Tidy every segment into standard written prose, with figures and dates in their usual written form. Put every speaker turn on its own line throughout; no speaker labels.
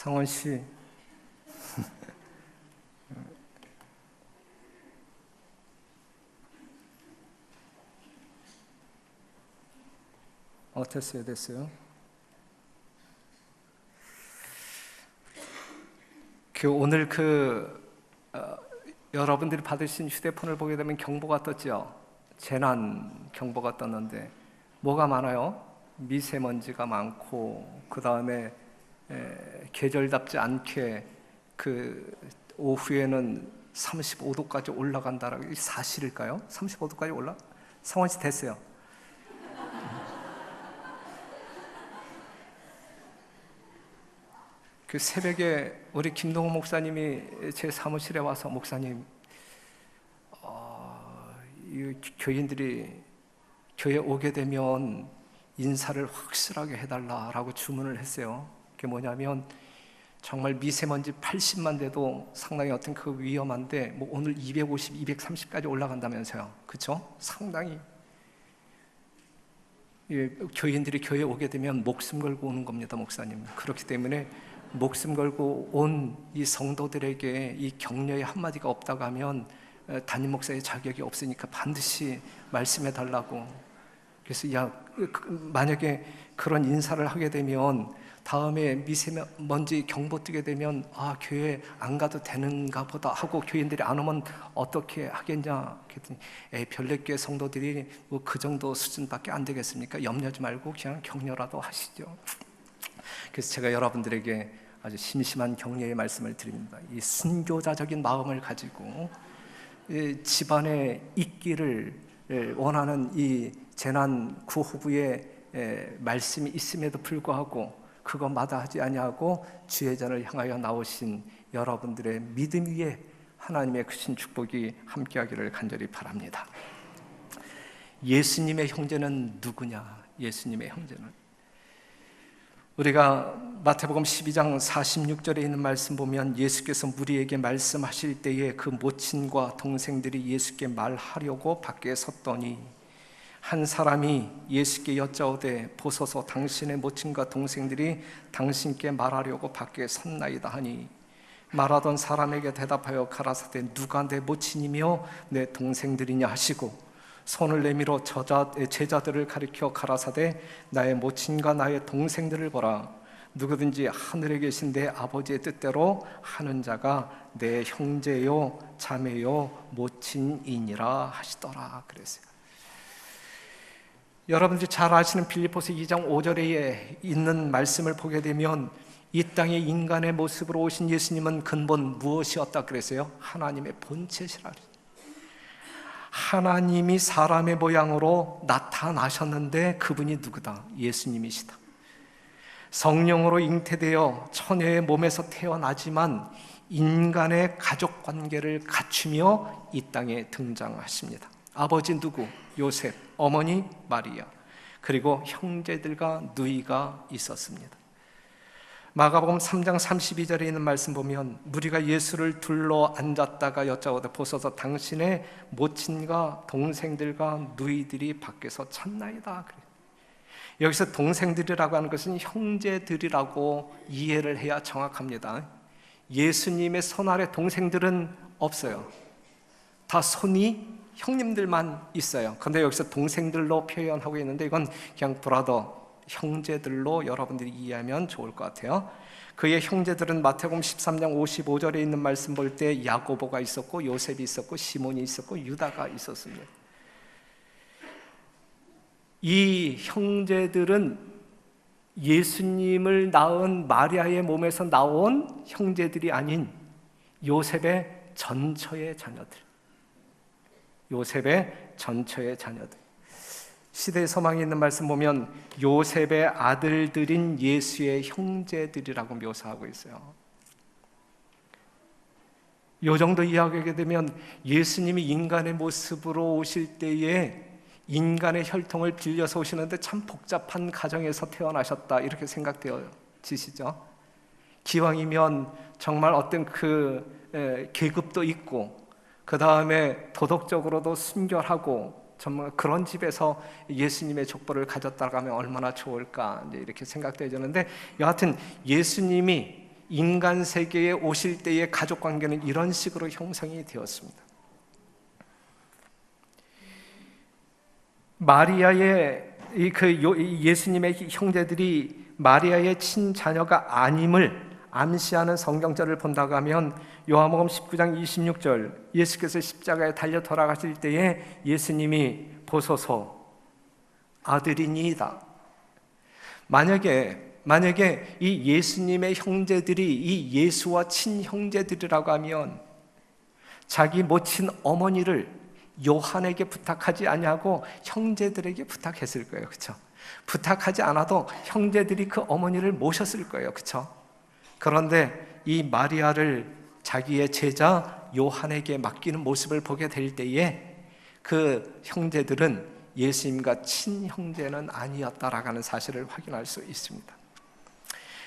상원 씨, 됐어요, 됐어요. 오늘 여러분들이 받으신 휴대폰을 보게 되면 경보가 떴죠. 재난 경보가 떴는데 뭐가 많아요? 미세먼지가 많고, 그 다음에 계절답지 않게 오후에는 35도까지 올라간다라고. 이게 사실일까요? 35도까지 올라? 성원 씨 됐어요. 새벽에 우리 김동호 목사님이 제 사무실에 와서, 목사님, 이 교인들이 교회 오게 되면 인사를 확실하게 해달라라고 주문을 했어요. 그게 뭐냐면 정말 미세먼지 80만 돼도 상당히 어떤 위험한데, 오늘 250, 230까지 올라간다면서요. 그렇죠? 상당히 교인들이 교회 오게 되면 목숨 걸고 오는 겁니다, 목사님. 그렇기 때문에 목숨 걸고 온 이 성도들에게 이 격려의 한마디가 없다고 하면 담임 목사의 자격이 없으니까 반드시 말씀해 달라고. 그래서 만약에 그런 인사를 하게 되면 다음에 미세먼지 경보 뜨게 되면 교회 안 가도 되는가 보다 하고 교인들이 안 오면 어떻게 하겠냐 그랬더니, 별내교회 성도들이 그 정도 수준밖에 안 되겠습니까? 염려하지 말고 그냥 격려라도 하시죠. 그래서 제가 여러분들에게 아주 심심한 격려의 말씀을 드립니다. 이 순교자적인 마음을 가지고 집안에 있기를 원하는 이 재난 구호부의 말씀이 있음에도 불구하고 그거 마다하지 아니하고 주의 전을 향하여 나오신 여러분들의 믿음 위에 하나님의 크신 축복이 함께하기를 간절히 바랍니다. 예수님의 형제는 누구냐? 예수님의 형제는, 우리가 마태복음 12장 46절에 있는 말씀 보면 예수께서 무리에게 말씀하실 때에 그 모친과 동생들이 예수께 말하려고 밖에 섰더니 한 사람이 예수께 여짜오되 보소서 당신의 모친과 동생들이 당신께 말하려고 밖에 섰나이다 하니, 말하던 사람에게 대답하여 가라사대 누가 내 모친이며 내 동생들이냐 하시고 손을 내밀어 제자들을 가리켜 가라사대 나의 모친과 나의 동생들을 보라. 누구든지 하늘에 계신 내 아버지의 뜻대로 하는 자가 내 형제요 자매요 모친이니라 하시더라 그랬어요. 여러분들이 잘 아시는 빌립보서 2장 5절에 있는 말씀을 보게 되면 이 땅에 인간의 모습으로 오신 예수님은 근본 무엇이었다 그랬어요? 하나님의 본체시라. 하나님이 사람의 모양으로 나타나셨는데 그분이 누구다? 예수님이시다. 성령으로 잉태되어 처녀의 몸에서 태어나지만 인간의 가족관계를 갖추며 이 땅에 등장하십니다. 아버지 누구? 요셉, 어머니 마리아, 그리고 형제들과 누이가 있었습니다. 마가복음 3장 32절에 있는 말씀 보면 무리가 예수를 둘러 앉았다가 여짜오되 보소서 당신의 모친과 동생들과 누이들이 밖에서 찾나이다. 여기서 동생들이라고 하는 것은 형제들이라고 이해를 해야 정확합니다. 예수님의 손 아래 동생들은 없어요. 다 손이 형님들만 있어요. 그런데 여기서 동생들로 표현하고 있는데 이건 그냥 브라더, 형제들로 여러분들이 이해하면 좋을 것 같아요. 그의 형제들은 마태복음 13장 55절에 있는 말씀 볼 때 야고보가 있었고 요셉이 있었고 시몬이 있었고 유다가 있었습니다. 이 형제들은 예수님을 낳은 마리아의 몸에서 나온 형제들이 아닌 요셉의 전처의 자녀들, 요셉의 전처의 자녀들. 시대의 서망에 있는 말씀 보면 요셉의 아들들인 예수의 형제들이라고 묘사하고 있어요. 이 정도 이야기하게 되면 예수님이 인간의 모습으로 오실 때에 인간의 혈통을 빌려서 오시는데 참 복잡한 가정에서 태어나셨다 이렇게 생각되어지시죠? 기왕이면 정말 어떤 계급도 있고 그 다음에 도덕적으로도 순결하고 정말 그런 집에서 예수님의 족보를 가졌다고 하면 얼마나 좋을까 이렇게 생각되어지는데, 여하튼 예수님이 인간 세계에 오실 때의 가족 관계는 이런 식으로 형성이 되었습니다. 마리아의 예수님의 형제들이 마리아의 친자녀가 아님을 암시하는 성경절을 본다고 하면 요한복음 19장 26절, 예수께서 십자가에 달려 돌아가실 때에 예수님이 보소서 아들이니이다. 만약에 이 예수님의 형제들이 이 예수와 친형제들이라고 하면 자기 모친 어머니를 요한에게 부탁하지 아니하고 형제들에게 부탁했을 거예요. 그렇죠? 부탁하지 않아도 형제들이 그 어머니를 모셨을 거예요. 그렇죠? 그런데 이 마리아를 자기의 제자 요한에게 맡기는 모습을 보게 될 때에 그 형제들은 예수님과 친형제는 아니었다라고 하는 사실을 확인할 수 있습니다.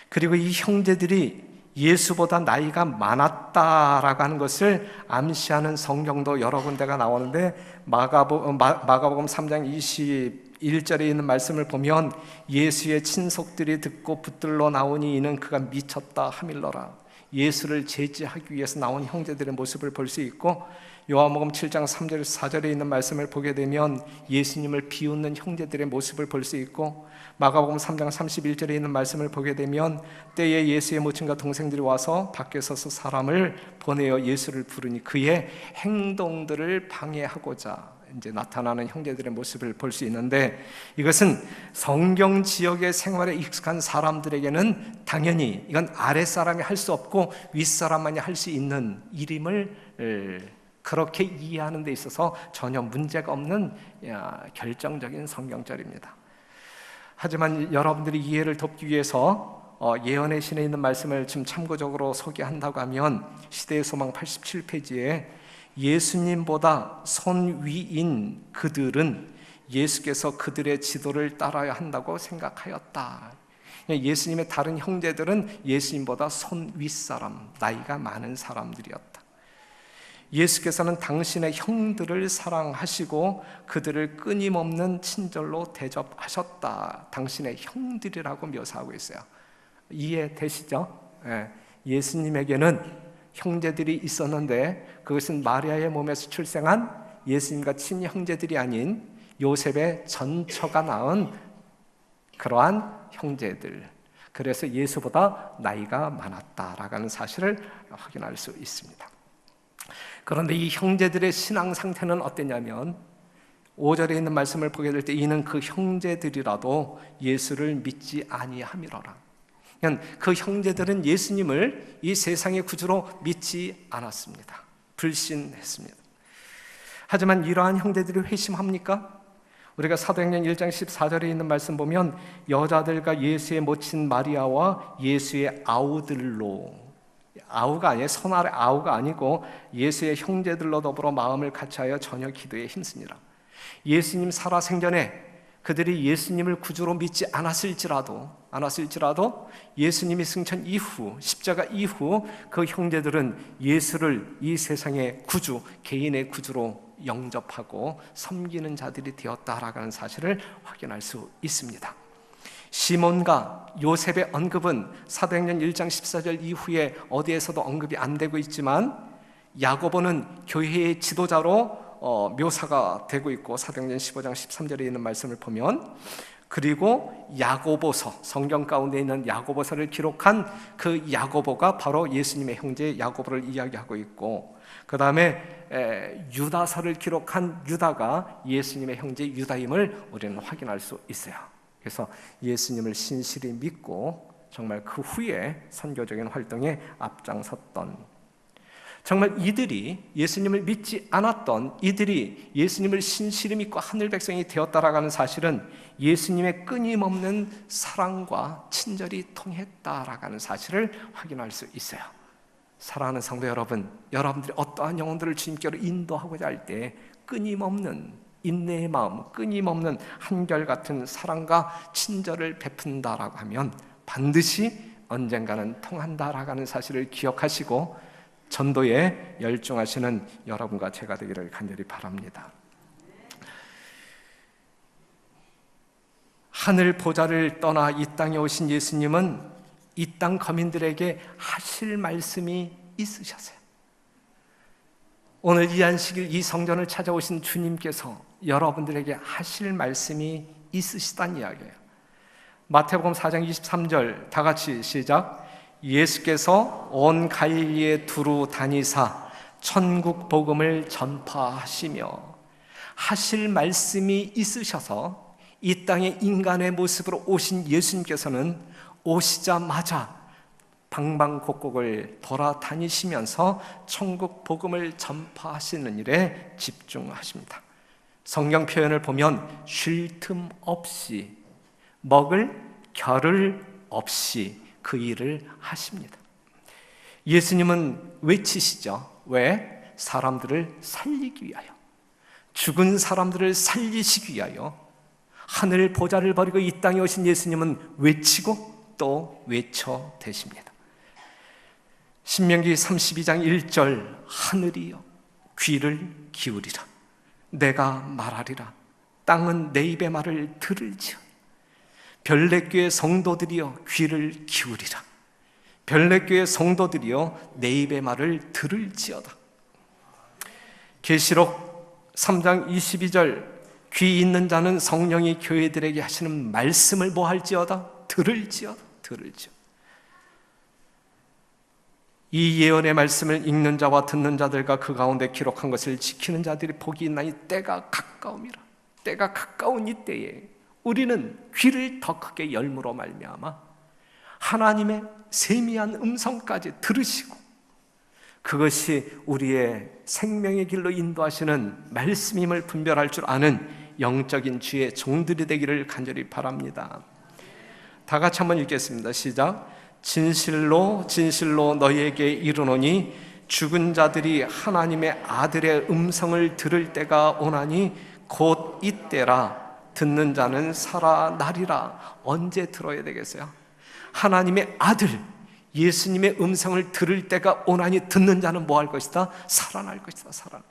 그리고 이 형제들이 예수보다 나이가 많았다라고 하는 것을 암시하는 성경도 여러 군데가 나오는데 마가복음 3장 21절에 있는 말씀을 보면 예수의 친속들이 듣고 붙들러 나오니 이는 그가 미쳤다 하밀러라. 예수를 제지하기 위해서 나온 형제들의 모습을 볼 수 있고, 요한복음 7장 3절 4절에 있는 말씀을 보게 되면 예수님을 비웃는 형제들의 모습을 볼 수 있고, 마가복음 3장 31절에 있는 말씀을 보게 되면 때에 예수의 모친과 동생들이 와서 밖에 서서 사람을 보내어 예수를 부르니 그의 행동들을 방해하고자 이제 나타나는 형제들의 모습을 볼 수 있는데, 이것은 성경 지역의 생활에 익숙한 사람들에게는 당연히 이건 아랫사람이 할 수 없고 윗사람만이 할 수 있는 일임을 그렇게 이해하는 데 있어서 전혀 문제가 없는 결정적인 성경절입니다. 하지만 여러분들이 이해를 돕기 위해서 예언의 신에 있는 말씀을 좀 참고적으로 소개한다고 하면 시대의 소망 87페이지에 예수님보다 선위인 그들은 예수께서 그들의 지도를 따라야 한다고 생각하였다. 예수님의 다른 형제들은 예수님보다 선윗사람, 나이가 많은 사람들이었다. 예수께서는 당신의 형들을 사랑하시고 그들을 끊임없는 친절로 대접하셨다. 당신의 형들이라고 묘사하고 있어요. 이해되시죠? 예수님에게는 형제들이 있었는데 그것은 마리아의 몸에서 출생한 예수님과 친형제들이 아닌 요셉의 전처가 낳은 그러한 형제들, 그래서 예수보다 나이가 많았다라고 하는 사실을 확인할 수 있습니다. 그런데 이 형제들의 신앙 상태는 어땠냐면 5절에 있는 말씀을 보게 될 때 이는 그 형제들이라도 예수를 믿지 아니함이로라. 그 형제들은 예수님을 이 세상의 구주로 믿지 않았습니다. 불신했습니다. 하지만 이러한 형제들이 회심합니까? 우리가 사도행전 1장 14절에 있는 말씀 보면 여자들과 예수의 모친 마리아와 예수의 아우들로, 아우가 아니에요. 손아래 아우가 아니고 예수의 형제들로 더불어 마음을 같이하여 저녁 기도에 힘쓰니라. 예수님 살아생전에 그들이 예수님을 구주로 믿지 않았을지라도 예수님이 승천 이후, 십자가 이후 그 형제들은 예수를 이 세상의 구주, 개인의 구주로 영접하고 섬기는 자들이 되었다라는 사실을 확인할 수 있습니다. 시몬과 요셉의 언급은 사도행전 1장 14절 이후에 어디에서도 언급이 안 되고 있지만 야고보는 교회의 지도자로 묘사가 되고 있고 사도행전 15장 13절에 있는 말씀을 보면, 그리고 야고보서, 성경 가운데 있는 야고보서를 기록한 그 야고보가 바로 예수님의 형제 야고보를 이야기하고 있고, 그 다음에 유다서를 기록한 유다가 예수님의 형제 유다임을 우리는 확인할 수 있어요. 그래서 예수님을 신실히 믿고 정말 그 후에 선교적인 활동에 앞장섰던, 정말 이들이 예수님을 믿지 않았던 이들이 예수님을 신실히 믿고 하늘 백성이 되었다라고 하는 사실은 예수님의 끊임없는 사랑과 친절이 통했다라고 하는 사실을 확인할 수 있어요. 사랑하는 성도 여러분, 여러분들이 어떠한 영혼들을 주님께로 인도하고자 할 때 끊임없는 인내의 마음, 끊임없는 한결같은 사랑과 친절을 베푼다라고 하면 반드시 언젠가는 통한다라고 하는 사실을 기억하시고 전도에 열중하시는 여러분과 제가 되기를 간절히 바랍니다. 하늘 보좌를 떠나 이 땅에 오신 예수님은 이 땅 거민들에게 하실 말씀이 있으셨어요. 오늘 이 안식일 이 성전을 찾아오신 주님께서 여러분들에게 하실 말씀이 있으시단 이야기예요. 마태복음 4장 23절 다 같이 시작. 예수께서 온 갈릴리에 두루 다니사 천국 복음을 전파하시며, 하실 말씀이 있으셔서 이 땅에 인간의 모습으로 오신 예수님께서는 오시자마자 방방곡곡을 돌아다니시면서 천국 복음을 전파하시는 일에 집중하십니다. 성경 표현을 보면 쉴 틈 없이, 먹을 겨를 없이 그 일을 하십니다. 예수님은 외치시죠. 왜? 사람들을 살리기 위하여, 죽은 사람들을 살리시기 위하여 하늘 보좌를 버리고 이 땅에 오신 예수님은 외치고 또 외쳐대십니다. 신명기 32장 1절, 하늘이여 귀를 기울이라, 내가 말하리라, 땅은 내 입의 말을 들을지어다. 별내교회 성도들이여 귀를 기울이라, 별내교회 성도들이여 내 입의 말을 들을지어다. 계시록 3장 22절, 귀 있는 자는 성령이 교회들에게 하시는 말씀을 뭐 할지어다? 들을지어다. 들을지어다. 이 예언의 말씀을 읽는 자와 듣는 자들과 그 가운데 기록한 것을 지키는 자들이 복이 있나니 때가 가까움이라. 때가 가까운 이때에 우리는 귀를 더 크게 열므로 말미암아 하나님의 세미한 음성까지 들으시고, 그것이 우리의 생명의 길로 인도하시는 말씀임을 분별할 줄 아는 영적인 주의 종들이 되기를 간절히 바랍니다. 다 같이 한번 읽겠습니다. 시작. 진실로 진실로 너희에게 이르노니 죽은 자들이 하나님의 아들의 음성을 들을 때가 오나니 곧 이때라. 듣는 자는 살아나리라. 언제 들어야 되겠어요? 하나님의 아들 예수님의 음성을 들을 때가 오나니 듣는 자는 뭐 할 것이다? 살아날 것이다. 살아날.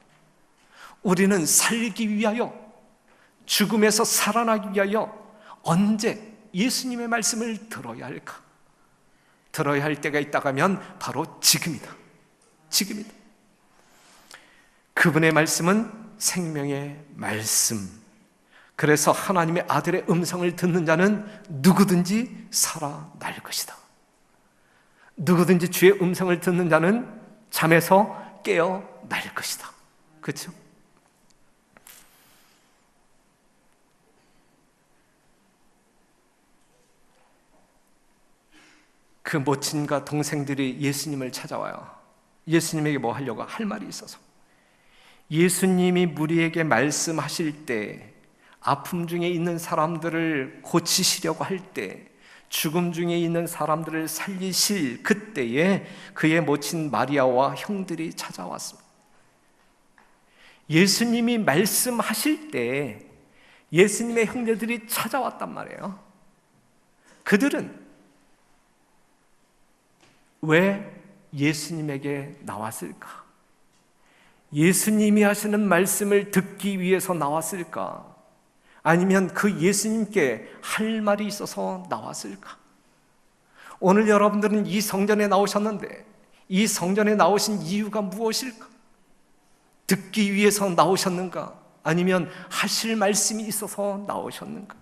우리는 살기 위하여, 죽음에서 살아나기 위하여 언제 예수님의 말씀을 들어야 할까? 들어야 할 때가 있다고 하면 바로 지금이다. 지금이다. 그분의 말씀은 생명의 말씀. 그래서 하나님의 아들의 음성을 듣는 자는 누구든지 살아날 것이다. 누구든지 주의 음성을 듣는 자는 잠에서 깨어날 것이다. 그렇죠? 그 모친과 동생들이 예수님을 찾아와요. 예수님에게 뭐 하려고? 할 말이 있어서. 예수님이 무리에게 말씀하실 때, 아픔 중에 있는 사람들을 고치시려고 할 때, 죽음 중에 있는 사람들을 살리실 그때에 그의 모친 마리아와 형들이 찾아왔습니다. 예수님이 말씀하실 때 예수님의 형제들이 찾아왔단 말이에요. 그들은 왜 예수님에게 나왔을까? 예수님이 하시는 말씀을 듣기 위해서 나왔을까? 아니면 그 예수님께 할 말이 있어서 나왔을까? 오늘 여러분들은 이 성전에 나오셨는데 이 성전에 나오신 이유가 무엇일까? 듣기 위해서 나오셨는가? 아니면 하실 말씀이 있어서 나오셨는가?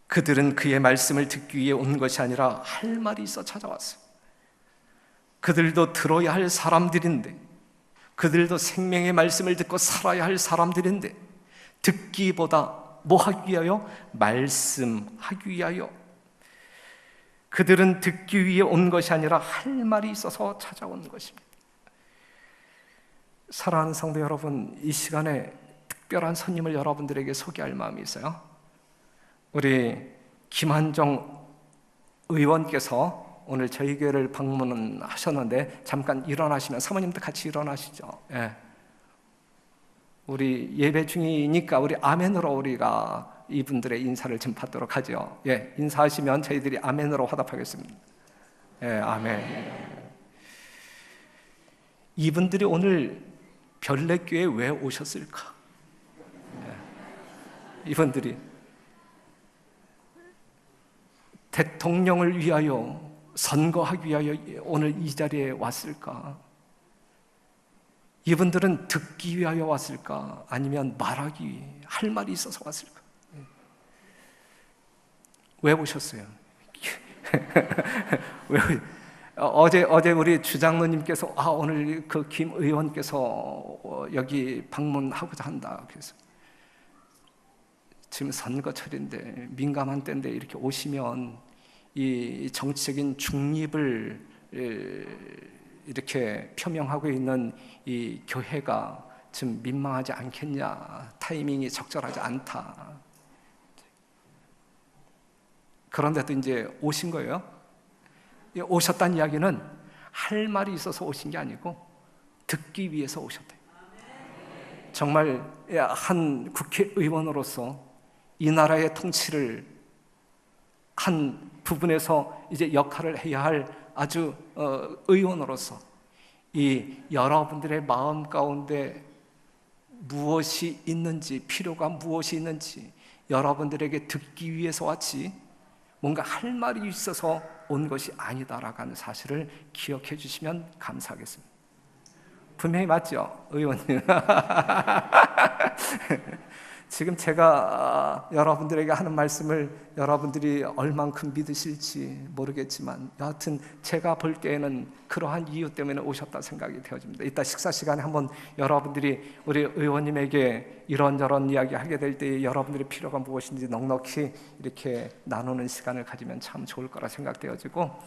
그들은 그의 말씀을 듣기 위해 온 것이 아니라 할 말이 있어 찾아왔어요. 그들도 들어야 할 사람들인데, 그들도 생명의 말씀을 듣고 살아야 할 사람들인데, 듣기보다 뭐 하기 위하여? 말씀하기 위하여. 그들은 듣기 위해 온 것이 아니라 할 말이 있어서 찾아온 것입니다. 사랑하는 성도 여러분, 이 시간에 특별한 손님을 여러분들에게 소개할 마음이 있어요. 우리 김한정 의원께서 오늘 저희 교회를 방문하셨는데 잠깐 일어나시면, 사모님도 같이 일어나시죠. 예. 우리 예배 중이니까 우리 아멘으로 우리가 이분들의 인사를 좀 받도록 하죠. 예, 인사하시면 저희들이 아멘으로 화답하겠습니다. 예, 아멘. 이분들이 오늘 별내교회에 왜 오셨을까? 예. 이분들이 대통령을 위하여 선거하기 위하여 오늘 이 자리에 왔을까? 이분들은 듣기 위하여 왔을까? 아니면 말하기, 할 말이 있어서 왔을까? 왜 보셨어요? 왜? 어제 우리 주장로님께서 오늘 그 김 의원께서 여기 방문하고자 한다. 그래서 지금 선거철인데 민감한 때인데 이렇게 오시면 이 정치적인 중립을 이렇게 표명하고 있는 이 교회가 좀 민망하지 않겠냐, 타이밍이 적절하지 않다. 그런데도 이제 오신 거예요. 오셨다는 이야기는 할 말이 있어서 오신 게 아니고 듣기 위해서 오셨다. 정말 한 국회의원으로서 이 나라의 통치를 한 부분에서 이제 역할을 해야 할 아주 의원으로서 이 여러분들의 마음 가운데 무엇이 있는지, 필요가 무엇이 있는지 여러분들에게 듣기 위해서 왔지 뭔가 할 말이 있어서 온 것이 아니다라고 하는 사실을 기억해 주시면 감사하겠습니다. 분명히 맞죠? 의원님. 지금 제가 여러분들에게 하는 말씀을 여러분들이 얼만큼 믿으실지 모르겠지만 여하튼 제가 볼 때에는 그러한 이유 때문에 오셨다 생각이 되어집니다. 이따 식사 시간에 한번 여러분들이 우리 의원님에게 이런저런 이야기 하게 될 때 여러분들의 필요가 무엇인지 넉넉히 이렇게 나누는 시간을 가지면 참 좋을 거라 생각되어지고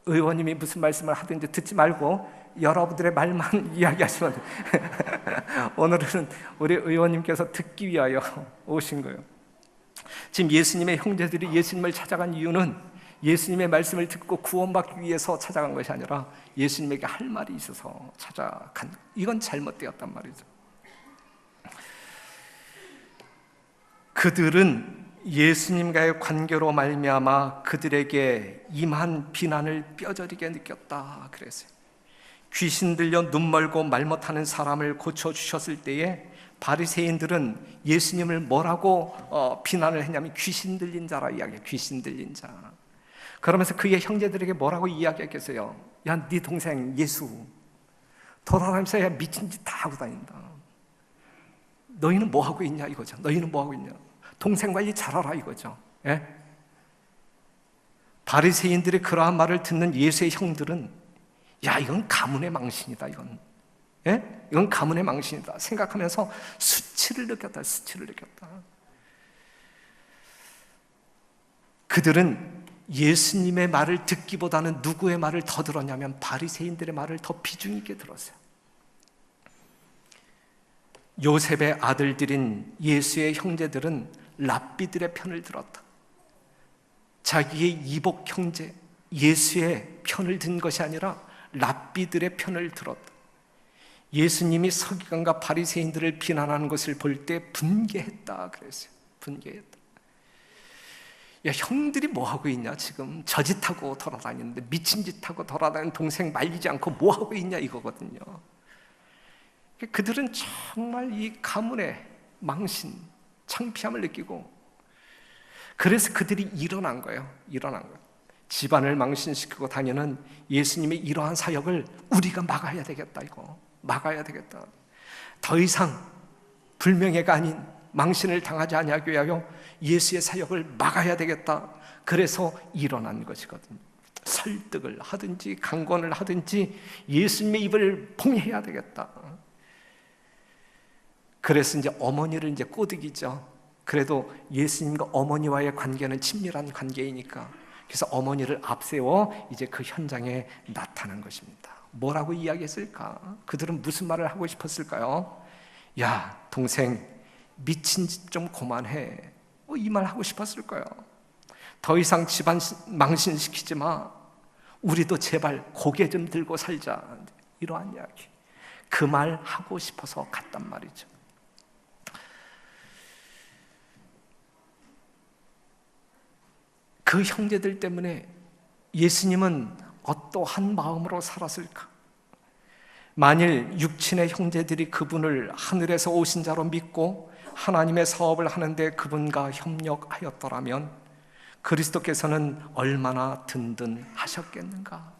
의원님이 무슨 말씀을 하든지 듣지 말고 여러분들의 말만 이야기하시면 돼요. 오늘은 우리 의원님께서 듣기 위하여 오신 거예요. 지금 예수님의 형제들이 예수님을 찾아간 이유는 예수님의 말씀을 듣고 구원받기 위해서 찾아간 것이 아니라 예수님에게 할 말이 있어서 찾아간, 이건 잘못되었단 말이죠. 그들은 예수님과의 관계로 말미암아 그들에게 임한 비난을 뼈저리게 느꼈다 그랬어요. 귀신 들려 눈 멀고 말 못하는 사람을 고쳐주셨을 때에 바리새인들은 예수님을 뭐라고 비난을 했냐면 귀신 들린 자라 이야기해요. 귀신 들린 자. 그러면서 그의 형제들에게 뭐라고 이야기했겠어요? 야, 네 동생 예수 돌아다니면서 야 미친 짓 다 하고 다닌다. 너희는 뭐 하고 있냐 이거죠. 너희는 뭐 하고 있냐. 동생 관리 잘하라 이거죠. 예? 바리새인들의 그러한 말을 듣는 예수의 형들은 야, 이건 가문의 망신이다, 이건. 예? 이건 가문의 망신이다 생각하면서 수치를 느꼈다. 그들은 예수님의 말을 듣기보다는 누구의 말을 더 들었냐면 바리새인들의 말을 더 비중 있게 들었어요. 요셉의 아들들인 예수의 형제들은 랍비들의 편을 들었다. 자기의 이복 형제 예수의 편을 든 것이 아니라 랍비들의 편을 들었다. 예수님이 서기관과 바리새인들을 비난하는 것을 볼 때 분개했다 그랬어요. 분개했다. 야, 형들이 뭐 하고 있냐 지금 저짓하고 돌아다니는데 미친 짓하고 돌아다니는 동생 말리지 않고 뭐 하고 있냐 이거거든요. 그들은 정말 이 가문의 망신, 창피함을 느끼고 그래서 그들이 일어난 거예요. 집안을 망신시키고 다니는 예수님의 이러한 사역을 우리가 막아야 되겠다. 이거 막아야 되겠다. 더 이상 불명예가 아닌 망신을 당하지 아니하기 위하여 예수의 사역을 막아야 되겠다. 그래서 일어난 것이거든요. 설득을 하든지 강권을 하든지 예수님의 입을 봉해야 되겠다. 그래서 이제 어머니를 이제 꼬드기죠. 그래도 예수님과 어머니와의 관계는 친밀한 관계이니까 그래서 어머니를 앞세워 이제 그 현장에 나타난 것입니다. 뭐라고 이야기했을까? 그들은 무슨 말을 하고 싶었을까요? 야, 동생 미친 짓 좀 그만해. 이 말 하고 싶었을 거예요. 더 이상 집안 망신시키지 마. 우리도 제발 고개 좀 들고 살자. 이러한 이야기. 그 말 하고 싶어서 갔단 말이죠. 그 형제들 때문에 예수님은 어떠한 마음으로 살았을까? 만일 육친의 형제들이 그분을 하늘에서 오신 자로 믿고 하나님의 사업을 하는데 그분과 협력하였더라면 그리스도께서는 얼마나 든든하셨겠는가.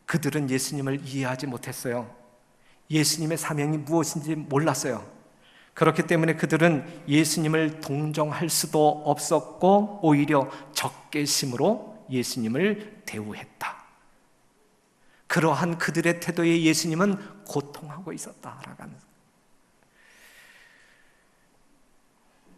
그들은 예수님을 이해하지 못했어요. 예수님의 사명이 무엇인지 몰랐어요. 그렇기 때문에 그들은 예수님을 동정할 수도 없었고 오히려 적개심으로 예수님을 대우했다. 그러한 그들의 태도에 예수님은 고통하고 있었다라고 하는.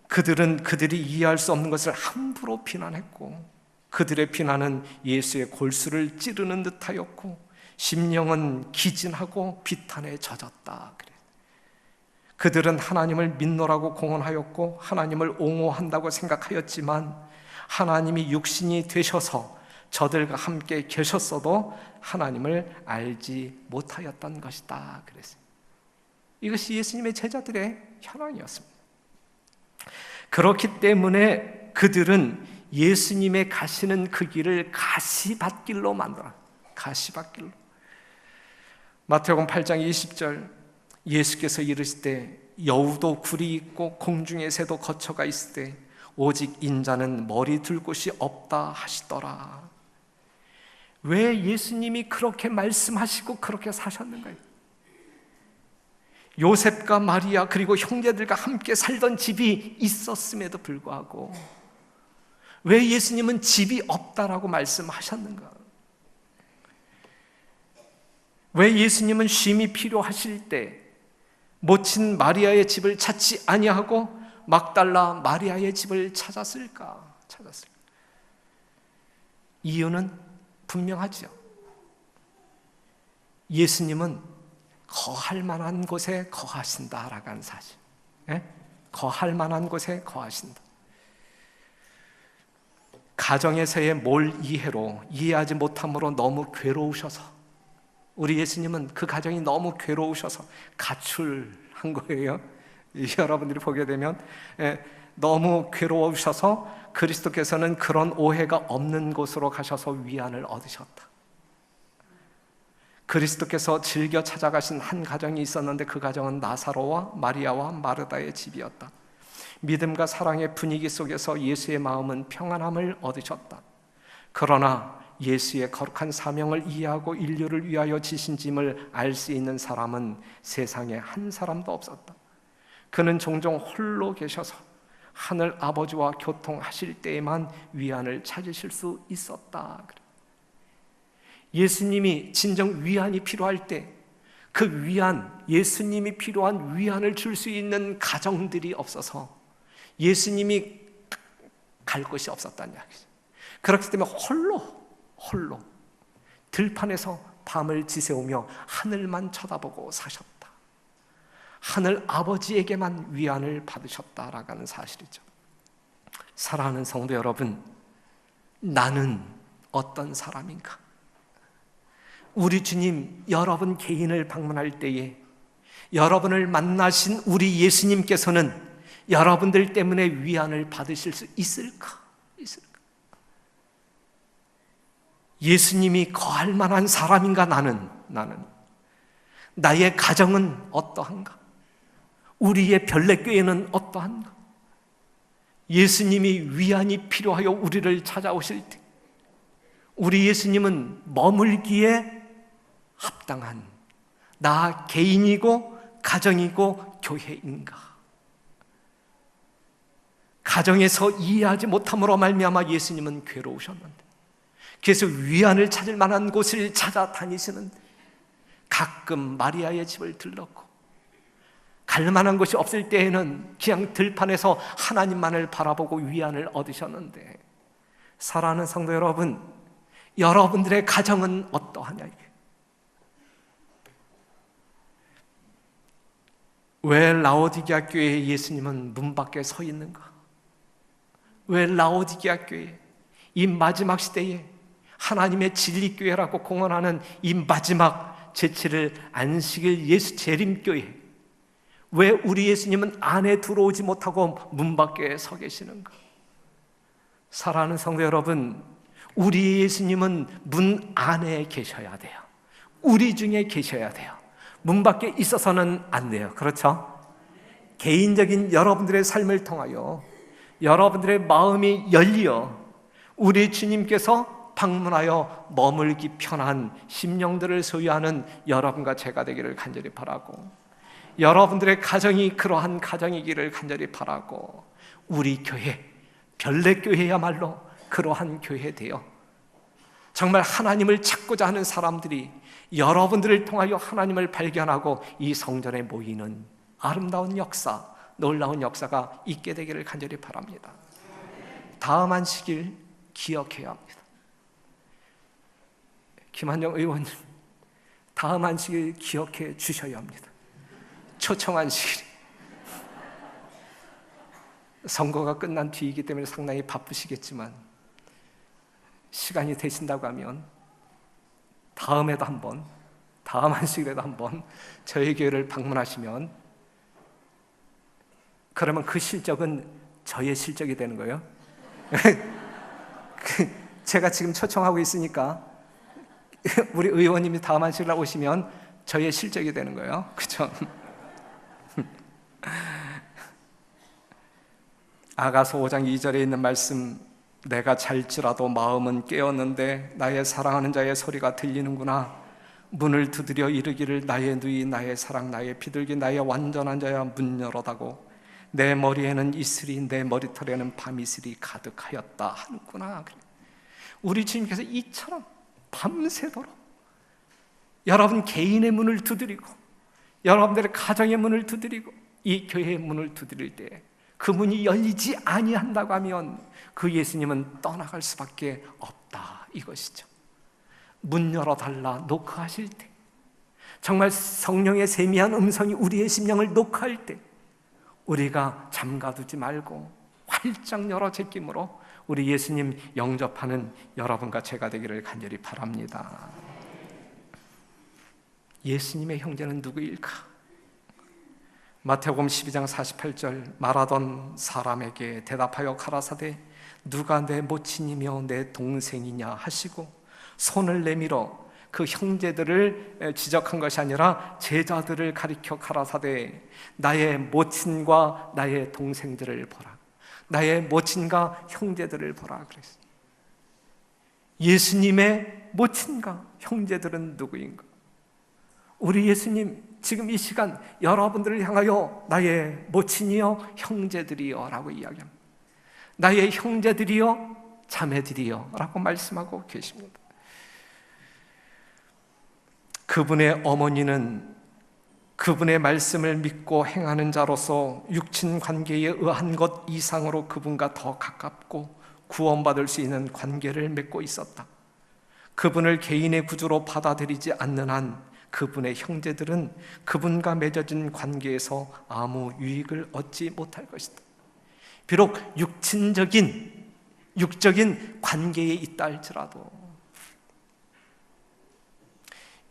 그들은 그들이 이해할 수 없는 것을 함부로 비난했고 그들의 비난은 예수의 골수를 찌르는 듯하였고 심령은 기진하고 비탄에 젖었다. 그들은 하나님을 믿노라고 공언하였고 하나님을 옹호한다고 생각하였지만 하나님이 육신이 되셔서 저들과 함께 계셨어도 하나님을 알지 못하였던 것이다. 그랬어요. 이것이 예수님의 제자들의 현황이었습니다. 그렇기 때문에 그들은 예수님의 가시는 그 길을 가시밭길로 만들어. 가시밭길로. 마태복음 8장 20절 예수께서 이르시되 여우도 굴이 있고 공중의 새도 거처가 있을 때 오직 인자는 머리 둘 곳이 없다 하시더라. 왜 예수님이 그렇게 말씀하시고 그렇게 사셨는가요? 요셉과 마리아 그리고 형제들과 함께 살던 집이 있었음에도 불구하고 왜 예수님은 집이 없다라고 말씀하셨는가? 왜 예수님은 쉼이 필요하실 때 모친 마리아의 집을 찾지 아니하고 막달라 마리아의 집을 찾았을까? 이유는 분명하죠. 예수님은 거할 만한 곳에 거하신다라고 하는 사실. 거할 만한 곳에 거하신다. 가정에서의 몰 이해로 이해하지 못함으로 너무 괴로우셔서 우리 예수님은 그 가정이 너무 괴로우셔서 가출한 거예요. 여러분들이 보게 되면 너무 괴로우셔서 그리스도께서는 그런 오해가 없는 곳으로 가셔서 위안을 얻으셨다. 그리스도께서 즐겨 찾아가신 한 가정이 있었는데 그 가정은 나사로와 마리아와 마르다의 집이었다. 믿음과 사랑의 분위기 속에서 예수의 마음은 평안함을 얻으셨다. 그러나 예수의 거룩한 사명을 이해하고 인류를 위하여 지신 짐을 알 수 있는 사람은 세상에 한 사람도 없었다. 그는 종종 홀로 계셔서 하늘 아버지와 교통하실 때에만 위안을 찾으실 수 있었다. 예수님이 진정 위안이 필요할 때 그 위안, 예수님이 필요한 위안을 줄 수 있는 가정들이 없어서 예수님이 갈 곳이 없었다는 이야기죠. 그렇기 때문에 홀로 들판에서 밤을 지새우며 하늘만 쳐다보고 사셨다. 하늘 아버지에게만 위안을 받으셨다라고 하는 사실이죠. 사랑하는 성도 여러분, 나는 어떤 사람인가? 우리 주님 여러분 개인을 방문할 때에 여러분을 만나신 우리 예수님께서는 여러분들 때문에 위안을 받으실 수 있을까? 예수님이 거할 만한 사람인가? 나는 나의 가정은 어떠한가? 우리의 별내교회는 어떠한가? 예수님이 위안이 필요하여 우리를 찾아오실 때 우리 예수님은 머물기에 합당한 나 개인이고 가정이고 교회인가? 가정에서 이해하지 못함으로 말미암아 예수님은 괴로우셨는데 그래서 위안을 찾을 만한 곳을 찾아다니시는데 가끔 마리아의 집을 들렀고 갈 만한 곳이 없을 때에는 그냥 들판에서 하나님만을 바라보고 위안을 얻으셨는데 사랑하는 성도 여러분, 여러분들의 가정은 어떠하냐? 왜 라오디게아 교회에 예수님은 문 밖에 서 있는가? 왜 라오디게아 교회, 이 마지막 시대에 하나님의 진리교회라고 공언하는 이 마지막 제7일 안식일 예수 재림교회, 왜 우리 예수님은 안에 들어오지 못하고 문 밖에 서 계시는가? 사랑하는 성도 여러분, 우리 예수님은 문 안에 계셔야 돼요. 우리 중에 계셔야 돼요. 문 밖에 있어서는 안 돼요. 그렇죠? 개인적인 여러분들의 삶을 통하여 여러분들의 마음이 열려 우리 주님께서 방문하여 머물기 편한 심령들을 소유하는 여러분과 제가 되기를 간절히 바라고, 여러분들의 가정이 그러한 가정이기를 간절히 바라고, 우리 교회, 별내교회야말로 그러한 교회 되어 정말 하나님을 찾고자 하는 사람들이 여러분들을 통하여 하나님을 발견하고 이 성전에 모이는 아름다운 역사, 놀라운 역사가 있게 되기를 간절히 바랍니다. 다음 안식일 기억해야 합니다. 김한영 의원님, 다음 안식일 기억해 주셔야 합니다. 초청 안식일. 선거가 끝난 뒤이기 때문에 상당히 바쁘시겠지만 시간이 되신다고 하면 다음에도 한번, 다음 안식일에도 한번 저희 교회를 방문하시면, 그러면 그 실적은 저의 실적이 되는 거예요. 제가 지금 초청하고 있으니까 우리 의원님이 다음 안식일에 오시면 저의 실적이 되는 거예요. 그렇죠? 아가서 5장 2절에 있는 말씀, 내가 잘지라도 마음은 깨었는데 나의 사랑하는 자의 소리가 들리는구나. 문을 두드려 이르기를 나의 누이 나의 사랑 나의 비둘기 나의 완전한 자야 문 열어다고, 내 머리에는 이슬이 내 머리털에는 밤이슬이 가득하였다 하는구나. 우리 주님께서 이처럼 밤새도록 여러분 개인의 문을 두드리고 여러분들의 가정의 문을 두드리고 이 교회의 문을 두드릴 때 그 문이 열리지 아니한다고 하면 그 예수님은 떠나갈 수밖에 없다, 이것이죠. 문 열어달라 노크하실 때, 정말 성령의 세미한 음성이 우리의 심령을 노크할 때 우리가 잠가두지 말고 활짝 열어 제낌으로 우리 예수님 영접하는 여러분과 제가 되기를 간절히 바랍니다. 예수님의 형제는 누구일까? 마태복음 12장 48절, 말하던 사람에게 대답하여 가라사대 누가 내 모친이며 내 동생이냐 하시고 손을 내밀어 그 형제들을 지적한 것이 아니라 제자들을 가리켜 가라사대 나의 모친과 나의 동생들을 보라, 나의 모친과 형제들을 보라 그랬어요. 예수님의 모친과 형제들은 누구인가? 우리 예수님 지금 이 시간 여러분들을 향하여 나의 모친이여 형제들이여 라고 이야기합니다. 나의 형제들이여 자매들이여 라고 말씀하고 계십니다. 그분의 어머니는 그분의 말씀을 믿고 행하는 자로서 육친 관계에 의한 것 이상으로 그분과 더 가깝고 구원받을 수 있는 관계를 맺고 있었다. 그분을 개인의 구주로 받아들이지 않는 한 그분의 형제들은 그분과 맺어진 관계에서 아무 유익을 얻지 못할 것이다. 비록 육적인 관계에 있다 할지라도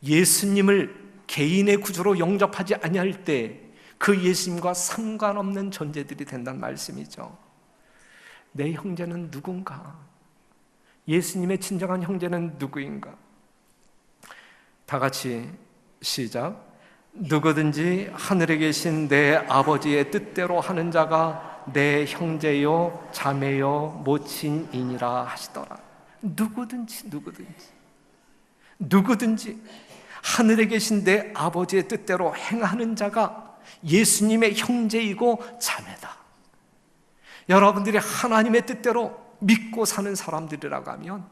예수님을 개인의 구주로 영접하지 아니할 때 그 예수님과 상관없는 존재들이 된다는 말씀이죠. 내 형제는 누군가? 예수님의 진정한 형제는 누구인가? 다 같이 시작. 누구든지 하늘에 계신 내 아버지의 뜻대로 하는 자가 내 형제요 자매요 모친이니라 하시더라. 누구든지 하늘에 계신 내 아버지의 뜻대로 행하는 자가 예수님의 형제이고 자매다. 여러분들이 하나님의 뜻대로 믿고 사는 사람들이라고 하면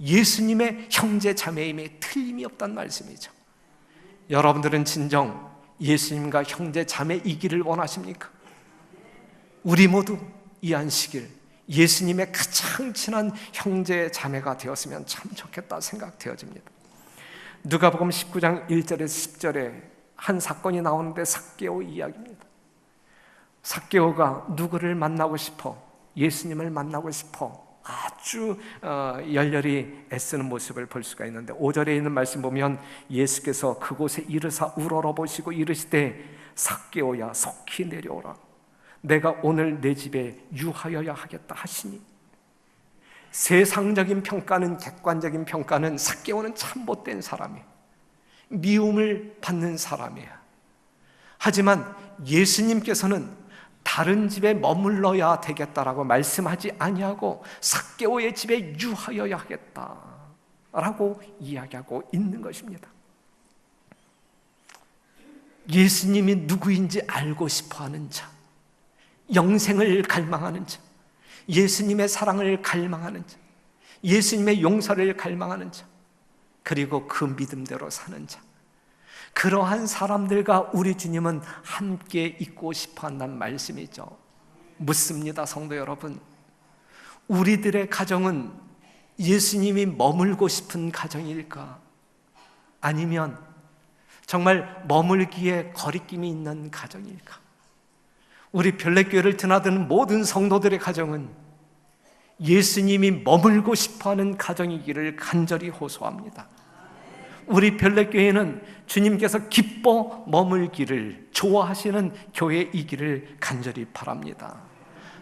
예수님의 형제 자매임에 틀림이 없다는 말씀이죠. 여러분들은 진정 예수님과 형제 자매이기를 원하십니까? 우리 모두 이 안식일 예수님의 가장 친한 형제 자매가 되었으면 참 좋겠다 생각되어집니다. 누가복음 19장 1절에서 10절에 한 사건이 나오는데 삭개오 이야기입니다. 삭개오가 누구를 만나고 싶어, 예수님을 만나고 싶어 아주 열렬히 애쓰는 모습을 볼 수가 있는데 5절에 있는 말씀 보면 예수께서 그곳에 이르사 우러러 보시고 이르시되 삭개오야 속히 내려오라, 내가 오늘 내 집에 유하여야 하겠다 하시니. 세상적인 평가는, 객관적인 평가는 삭개오는 참 못된 사람이에요. 미움을 받는 사람이에요. 하지만 예수님께서는 다른 집에 머물러야 되겠다라고 말씀하지 아니하고 삭개오의 집에 유하여야 하겠다라고 이야기하고 있는 것입니다. 예수님이 누구인지 알고 싶어하는 자, 영생을 갈망하는 자, 예수님의 사랑을 갈망하는 자, 예수님의 용서를 갈망하는 자, 그리고 그 믿음대로 사는 자, 그러한 사람들과 우리 주님은 함께 있고 싶어한다는 말씀이죠. 묻습니다, 성도 여러분. 우리들의 가정은 예수님이 머물고 싶은 가정일까? 아니면 정말 머물기에 거리낌이 있는 가정일까? 우리 별내교회를 드나드는 모든 성도들의 가정은 예수님이 머물고 싶어하는 가정이기를 간절히 호소합니다. 우리 별내교회는 주님께서 기뻐 머물기를 좋아하시는 교회이기를 간절히 바랍니다.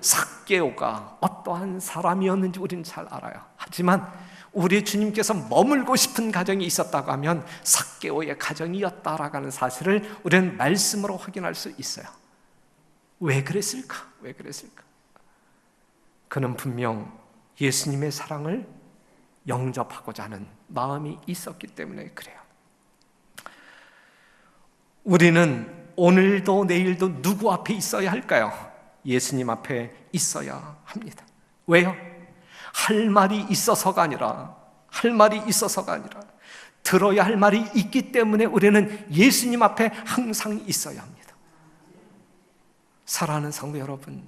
삭개오가 어떠한 사람이었는지 우리는 잘 알아요. 하지만 우리 주님께서 머물고 싶은 가정이 있었다고 하면 삭개오의 가정이었다라고 하는 사실을 우리는 말씀으로 확인할 수 있어요. 왜 그랬을까? 왜 그랬을까? 그는 분명 예수님의 사랑을 영접하고자 하는 마음이 있었기 때문에 그래요. 우리는 오늘도 내일도 누구 앞에 있어야 할까요? 예수님 앞에 있어야 합니다. 왜요? 할 말이 있어서가 아니라 들어야 할 말이 있기 때문에 우리는 예수님 앞에 항상 있어야 합니다. 사랑하는 성도 여러분,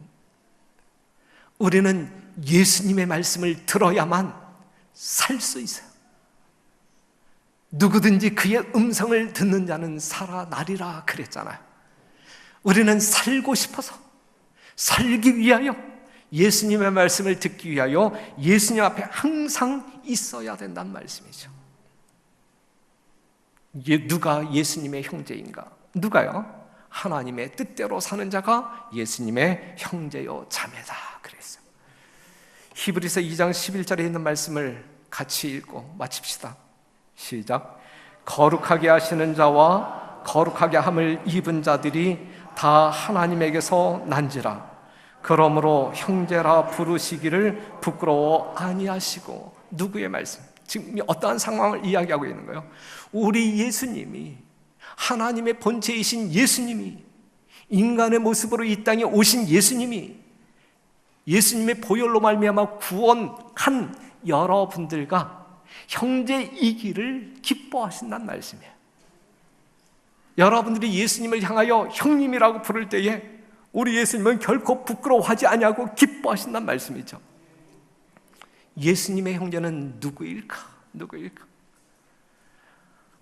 우리는 예수님의 말씀을 들어야만 살 수 있어요. 누구든지 그의 음성을 듣는 자는 살아나리라 그랬잖아요. 우리는 살고 싶어서, 살기 위하여, 예수님의 말씀을 듣기 위하여 예수님 앞에 항상 있어야 된다는 말씀이죠. 누가 예수님의 형제인가? 누가요? 하나님의 뜻대로 사는 자가 예수님의 형제요 자매다 그랬어요. 히브리서 2장 11절에 있는 말씀을 같이 읽고 마칩시다. 시작. 거룩하게 하시는 자와 거룩하게 함을 입은 자들이 다 하나님에게서 난지라. 그러므로 형제라 부르시기를 부끄러워 아니하시고. 누구의 말씀? 지금 어떠한 상황을 이야기하고 있는 거예요? 우리 예수님이, 하나님의 본체이신 예수님이, 인간의 모습으로 이 땅에 오신 예수님이, 예수님의 보혈로 말미암아 구원한 여러분들과 형제이기를 기뻐하신다는 말씀이에요. 여러분들이 예수님을 향하여 형님이라고 부를 때에 우리 예수님은 결코 부끄러워하지 아니하고 기뻐하신다는 말씀이죠. 예수님의 형제는 누구일까?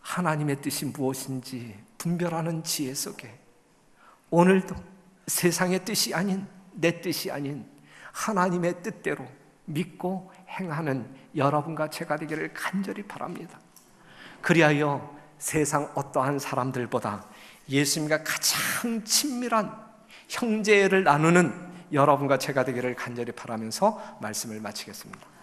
하나님의 뜻이 무엇인지 분별하는 지혜 속에 오늘도 세상의 뜻이 아닌, 내 뜻이 아닌 하나님의 뜻대로 믿고 행하는 여러분과 제가 되기를 간절히 바랍니다. 그리하여 세상 어떠한 사람들보다 예수님과 가장 친밀한 형제를 나누는 여러분과 제가 되기를 간절히 바라면서 말씀을 마치겠습니다.